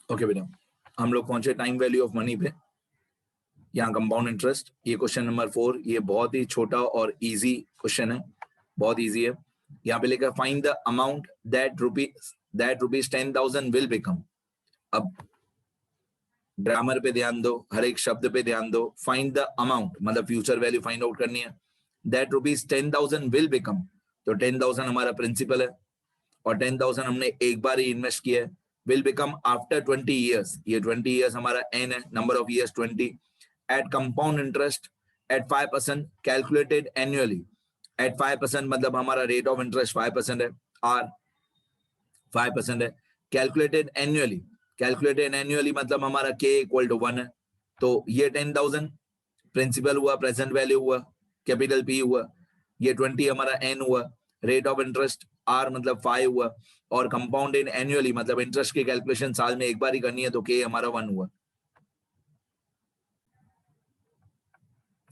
Okay बेटा, हम लोग पहुंचे टाइम वैल्यू ऑफ मनी पे, यहाँ कंपाउंड इंटरेस्ट। ये क्वेश्चन नंबर 4, ये बहुत ही छोटा और इजी क्वेश्चन है, बहुत इजी है। यहाँ पे लिखा find the amount that rupees 10,000 will become. अब ग्रामर पे ध्यान दो, हर एक शब्द पे ध्यान दो। फाइंड द अमाउंट मतलब फ्यूचर वैल्यू फाइंड आउट करनी है। दैट रुपीज 10,000 विल बिकम, तो 10,000 हमारा प्रिंसिपल है और 10,000 हमने एक बार ही इन्वेस्ट किया है। विल बिकम आफ्टर 20 ईयर्स, ये 20 ईयर्स हमारा एन है, number of years 20। At compound interest at 5% calculated annually. At 5% मतलब हमारा रेट ऑफ इंटरेस्ट 5% है, आर 5% है। कैलकुलेटेड एनुअली, कैलकुलेटेड एनुअली मतलब हमारा k इक्वल टू 1 है। तो ये 10,000 प्रिंसिपल हुआ, प्रेजेंट वैल्यू हुआ, कैपिटल P हुआ, ये 20 हमारा n हुआ, रेट ऑफ इंटरेस्ट r मतलब 5 हुआ, और कंपाउंड इन एनुअली मतलब इंटरेस्ट की कैलकुलेशन साल में एक बार ही करनी है, तो k हमारा 1 हुआ।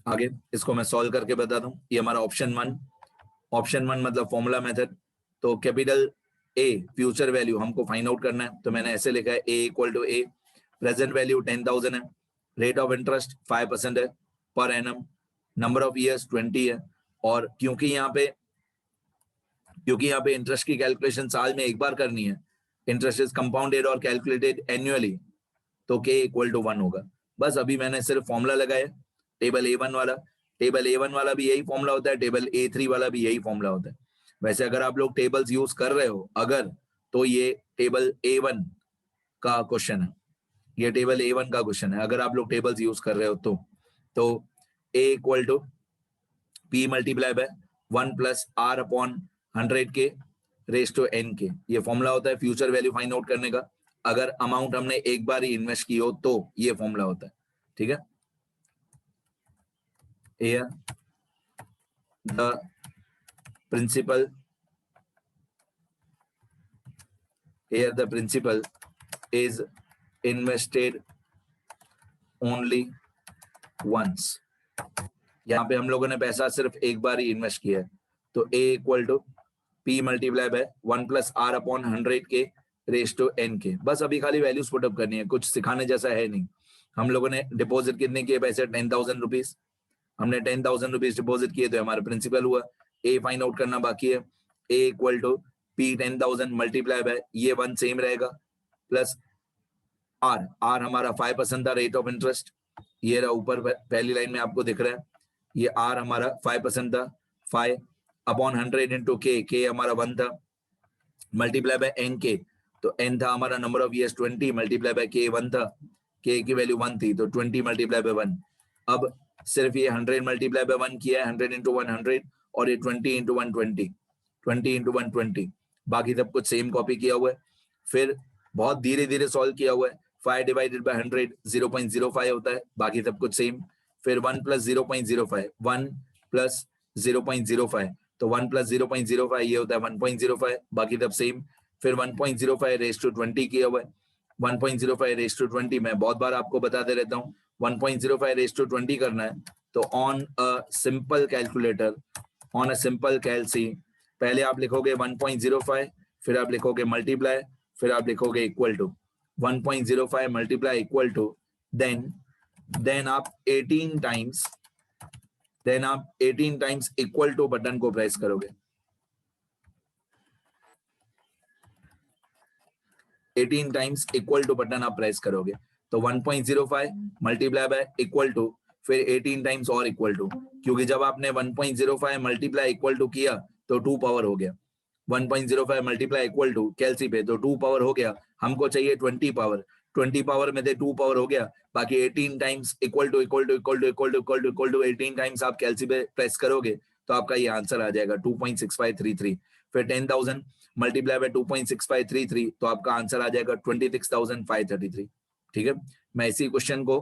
आगे इसको मैं सॉल्व करके बताता हूँ। ये हमारा ऑप्शन 1 मतलब फॉर्मूला मेथड। तो कैपिटल A फ्यूचर वैल्यू हमको फाइंड आउट करना है, तो मैंने ऐसे लिखा है A equal to A, present value 10,000 है, रेट ऑफ इंटरेस्ट 5% है per annum, number of years 20 है, और क्योंकि यहाँ पे इंटरेस्ट की कैलकुलेशन साल में एक बार करनी है, इंटरेस्ट इज कंपाउंडेड और कैलकुलेटेड एनुअली, तो k इक्वल टू 1 होगा। बस अभी मैंने सिर्फ फॉर्मूला लगाया, टेबल A1 वाला। टेबल A1 वाला भी यही फॉर्मूला होता है, टेबल A3 वाला भी यही फॉर्मूला होता है। वैसे अगर आप लोग टेबल्स यूज कर रहे हो अगर, तो ये टेबल A1 का क्वेश्चन है, ये टेबल A1 का क्वेश्चन है अगर आप लोग टेबल्स यूज कर रहे हो तो A equal to P multiply by 1 plus R upon 100 के रेस टू n के, ये फॉर्मूला होता है फ्यूचर वैल्यू फाइंड आउट करने का। अगर अमाउंट हमने एक बार ही इन्वेस्ट की हो तो ये फॉर्मूला होता है, ठीक है। Here the principal is invested only once। यहाँ पे हम लोगों ने पैसा सिर्फ एक बार ही इन्वेस्ट किया है, तो A equal to P multiply by 1 plus R upon 100 के रेस टू n के। बस अभी खाली वैल्यूज पुटअप करनी है, कुछ सिखाने जैसा है नहीं। हम लोगों ने डिपॉजिट कितने किए पैसे, 10,000 रुपीज। हमने 10,000 रुपीज डिपॉजिट किए तो हमारा प्रिंसिपल हुआ। A फाइंड आउट करना बाकी है। A equal to P 10,000 multiply by, ये 1 सेम रहेगा, प्लस R हमारा 5% था रेट ऑफ इंटरेस्ट, ये रहा ऊपर पहली लाइन में आपको दिख रहा है, ये R हमारा 5% था, 5 अपॉन 100 इंटू k हमारा 1 था, मल्टीप्लाई बाय n के, तो n था हमारा number of years 20 multiply by k 1 था, k की वैल्यू 1 थी, तो 20 मल्टीप्लाई बाय 1। अब सिर्फ ये 100 मल्टीप्लाई बाय 1 किया है, 100 इंटू 100, और ये 20 इंटू 120, 20 इंटू 120, बाकी सब कुछ सेम कॉपी किया हुआ है। फिर बहुत धीरे धीरे सॉल्व किया हुआ है। 5 डिवाइडेड बाय 100 0.05 होता है, बाकी सब कुछ सेम। फिर 1 प्लस 0.05, 1 प्लस 0.05, तो 1 प्लस 0.05 ये होता है 1.05, बाकी सब सेम। फिर 1.05 रेस टू 20 किया हुआ है, 1.05 रेस टू 20 मैं बहुत बार आपको बताते रहता हूँ, 1.05 रेस टू 20 करना है तो on a simple calculator, on a simple calci, पहले आप लिखोगे 1.05, फिर आप लिखोगे मल्टीप्लाई, फिर आप लिखोगे equal to 1.05 multiply equal to, then आप 18 टाइम्स इक्वल टू बटन को प्रेस करोगे, 18 टाइम्स इक्वल टू बटन आप प्रेस करोगे, तो 1.05 मल्टीप्लाई बाय इक्वल टू, फिर 18 टाइम्स और इक्वल टू, क्योंकि जब आपने 1.05 मल्टीप्लाई इक्वल टू किया तो 2 पावर हो गया, 1.05 मल्टीप्लाई इक्वल टू कैलसी पे तो 2 पावर हो गया, हमको चाहिए 20 पावर, 20 पावर में से 2 पावर हो गया, बाकी 18 टाइम्स इक्वल टू 18 टाइम्स आप कैलसी पे प्रेस करोगे तो आपका ये आंसर आ जाएगा 2.6533। फिर 10,000 मल्टीप्लाई बाय 2.6533, तो आपका आंसर आ जाएगा 26,533। ठीक है, मैं इसी क्वेश्चन को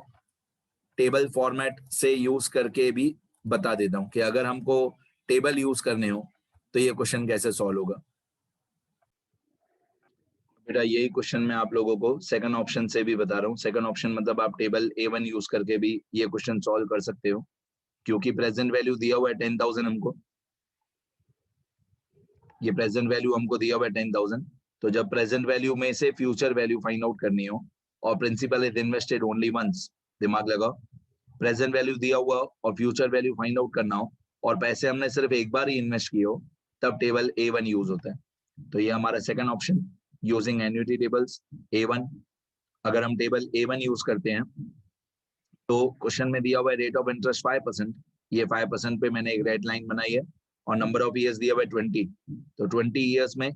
टेबल फॉर्मेट से यूज करके भी बता देता हूं कि अगर हमको टेबल यूज करने हो तो ये क्वेश्चन कैसे सॉल्व होगा। बेटा यही क्वेश्चन मैं आप लोगों को सेकंड ऑप्शन से भी बता रहा हूँ। सेकंड ऑप्शन मतलब आप टेबल A1 यूज करके भी ये क्वेश्चन सॉल्व कर सकते हो, क्योंकि प्रेजेंट वैल्यू दिया हुआ है 10,000 हमको, ये प्रेजेंट वैल्यू हमको दिया हुआ है 10,000, तो जब प्रेजेंट वैल्यू में से फ्यूचर वैल्यू फाइंड आउट करनी हो और principal is invested only once, दिमाग लगाओ, प्रेजेंट वैल्यू दिया हुआ और फ्यूचर वैल्यू फाइंड आउट करना हो और पैसे हमने सिर्फ एक बार ही इन्वेस्ट किए हो, तब टेबल A1 यूज होता है। तो ये हमारा second option, using annuity tables A1। अगर हम टेबल A1 यूज करते हैं तो क्वेश्चन में दिया हुआ है रेट ऑफ इंटरेस्ट 5%, ये 5% पे मैंने एक रेड लाइन बनाई है और नंबर ऑफ ईयर्स दिया हुआ है 20, तो 20 ईयर्स में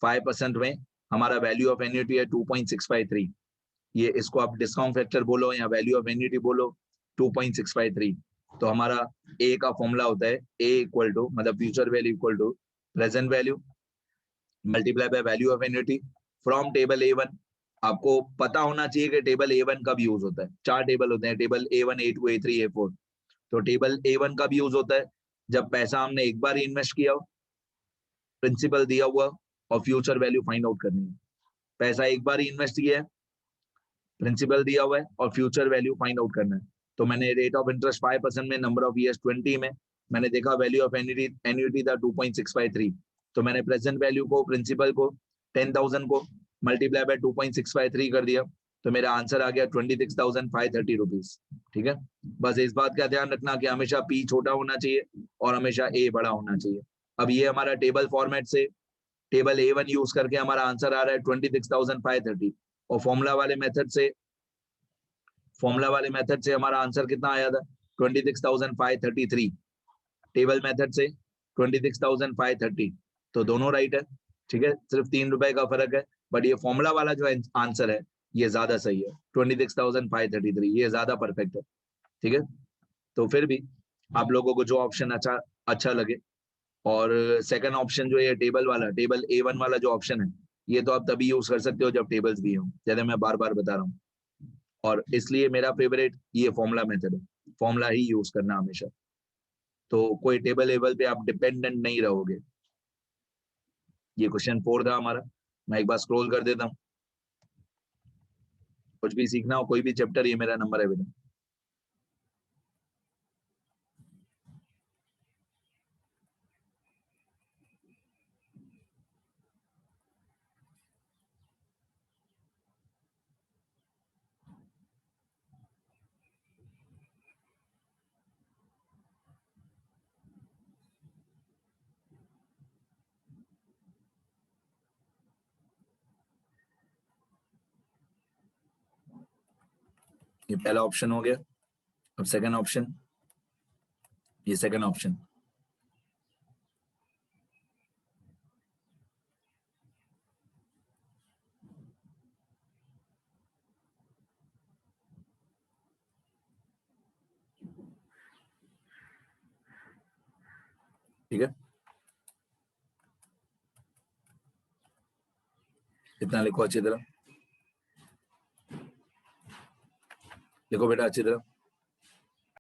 5% में हमारा वैल्यू ऑफ एन्युटी है 2.653, ये इसको आप डिस्काउंट फैक्टर बोलो या वैल्यू ऑफ एन्युटी बोलो, 2.653। तो हमारा ए का फॉर्मूला होता है ए इक्वल टू, मतलब future value equal to present value multiply by value of annuity from table A1। आपको पता होना चाहिए कि टेबल A1 कब यूज होता है। 4 टेबल होते हैं, table A1, A2, A3, A4। तो टेबल A1 कब यूज होता है, जब पैसा हमने एक बार इन्वेस्ट किया हो, प्रिंसिपल दिया हुआ और फ्यूचर वैल्यू फाइंड आउट करनी है। पैसा एक बार ही इन्वेस्ट किया है, प्रिंसिपल दिया हुआ है और फ्यूचर वैल्यू फाइंड आउट करना है। तो मैंने रेट ऑफ इंटरेस्ट 5% में, नंबर ऑफ ईयर्स 20 में, मैंने देखा वैल्यू ऑफ एन्युटी था 2.653, तो मैंने प्रेजेंट वैल्यू को, प्रिंसिपल को 10,000 को मल्टीप्लाई बाय 2.653 कर दिया, तो मेरा आंसर आ गया 26,530 रुपीज। ठीक है, बस इस बात का ध्यान रखना कि हमेशा P छोटा होना चाहिए और हमेशा A बड़ा होना चाहिए। अब ये हमारा टेबल फॉर्मेट से टेबल A1 यूज करके हमारा आंसर आ रहा है 26,530 और फॉर्मूला वाले मेथड से हमारा आंसर कितना आया था 26,533, टेबल मेथड से 26,530, तो दोनों राइट है। ठीक है, सिर्फ 3 रुपए का फर्क है, बट ये फॉर्मूला वाला जो आंसर है ये ज्यादा सही है, 26,533, ये ज्यादा परफेक्ट है। ठीक है, तो फिर भी आप लोगों को जो ऑप्शन अच्छा लगे, और सेकंड ऑप्शन जो ये टेबल वाला, टेबल A1 वाला जो ऑप्शन है, ये तो आप तभी यूज कर सकते हो जब टेबल्स भी हो, जैसे मैं बार बार बता रहा हूँ। और इसलिए मेरा फेवरेट ये फॉर्मूला मेथड है, फॉर्मूला ही यूज करना हमेशा, तो कोई टेबल लेवल पे आप डिपेंडेंट नहीं रहोगे। ये क्वेश्चन 4 था हमारा। मैं एक बार स्क्रॉल कर देता हूँ, कुछ भी सीखना हो कोई भी चैप्टर, ये मेरा नंबर है बेटा। ये पहला ऑप्शन हो गया। अब सेकंड ऑप्शन, ये सेकंड ऑप्शन, ठीक है, इतना लिखो अच्छी तरह, लिखो बेटा अच्छी तरह।